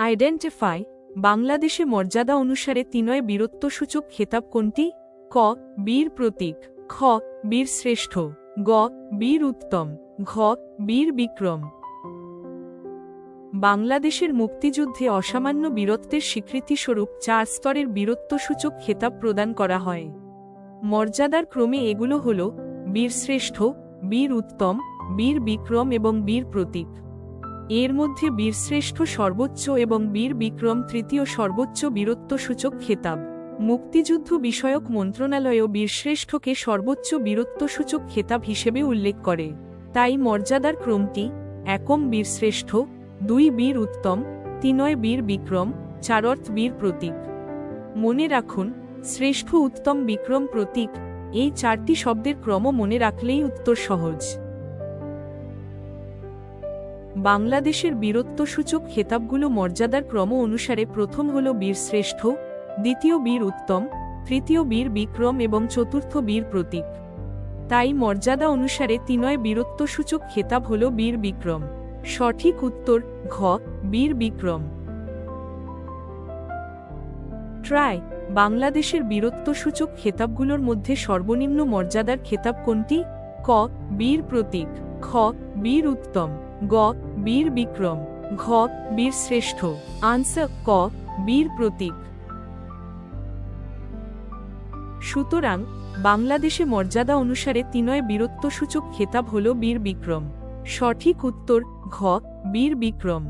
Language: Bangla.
আইডেন্টিফাই বাংলাদেশে মর্যাদা অনুসারে তিনয় বীরত্বসূচক খেতাব কোনটি? ক বীর প্রতীক, খ বীর শ্রেষ্ঠ, গ বীর উত্তম, ঘ বীর বিক্রম। বাংলাদেশের মুক্তিযুদ্ধে অসামান্য বীরত্বের স্বীকৃতিস্বরূপ 4 স্তরের বীরত্বসূচক খেতাব প্রদান করা হয়। মর্যাদার ক্রমে এগুলো হল বীরশ্রেষ্ঠ, বীর উত্তম, বীর বিক্রম এবং বীর প্রতীক। এর মধ্যে বীরশ্রেষ্ঠ সর্বোচ্চ এবং বীর বিক্রম তৃতীয় সর্বোচ্চ বীরত্বসূচক খেতাব। মুক্তিযুদ্ধ বিষয়ক মন্ত্রণালয়ও বীরশ্রেষ্ঠকে সর্বোচ্চ বীরত্বসূচক খেতাব হিসেবে উল্লেখ করে। তাই মর্যাদার ক্রমটি: 1 বীরশ্রেষ্ঠ, 2 বীর উত্তম, 3 বীর বিক্রম, 4 বীর প্রতীক। মনে রাখুন, শ্রেষ্ঠ, উত্তম, বিক্রম, প্রতীক এই 4টি শব্দের ক্রম মনে রাখলেই উত্তর সহজ। বাংলাদেশের বীরত্বসূচক খেতাবগুলো মর্যাদার ক্রম অনুসারে প্রথম হল বীরশ্রেষ্ঠ, দ্বিতীয় বীর উত্তম, তৃতীয় বীর বিক্রম এবং চতুর্থ বীর প্রতীক। তাই মর্যাদা অনুসারে 3 বীরত্বসূচক খেতাব হল বীর বিক্রম। সঠিক উত্তর ঘ বীর বিক্রম। ট্রাই বাংলাদেশের বীরত্বসূচক খেতাবগুলোর মধ্যে সর্বনিম্ন মর্যাদার খেতাব কোনটি? ক বীর প্রতীক, খ বীর উত্তম, গ বীর বিক্রম, ঘ বীর শ্রেষ্ঠ। আনসার ক বীর প্রতীক। সুতরাং বাংলাদেশে মর্যাদা অনুসারে 3 বীরত্বসূচক খেতাব হল বীর বিক্রম। সঠিক উত্তর ঘ বীর বিক্রম।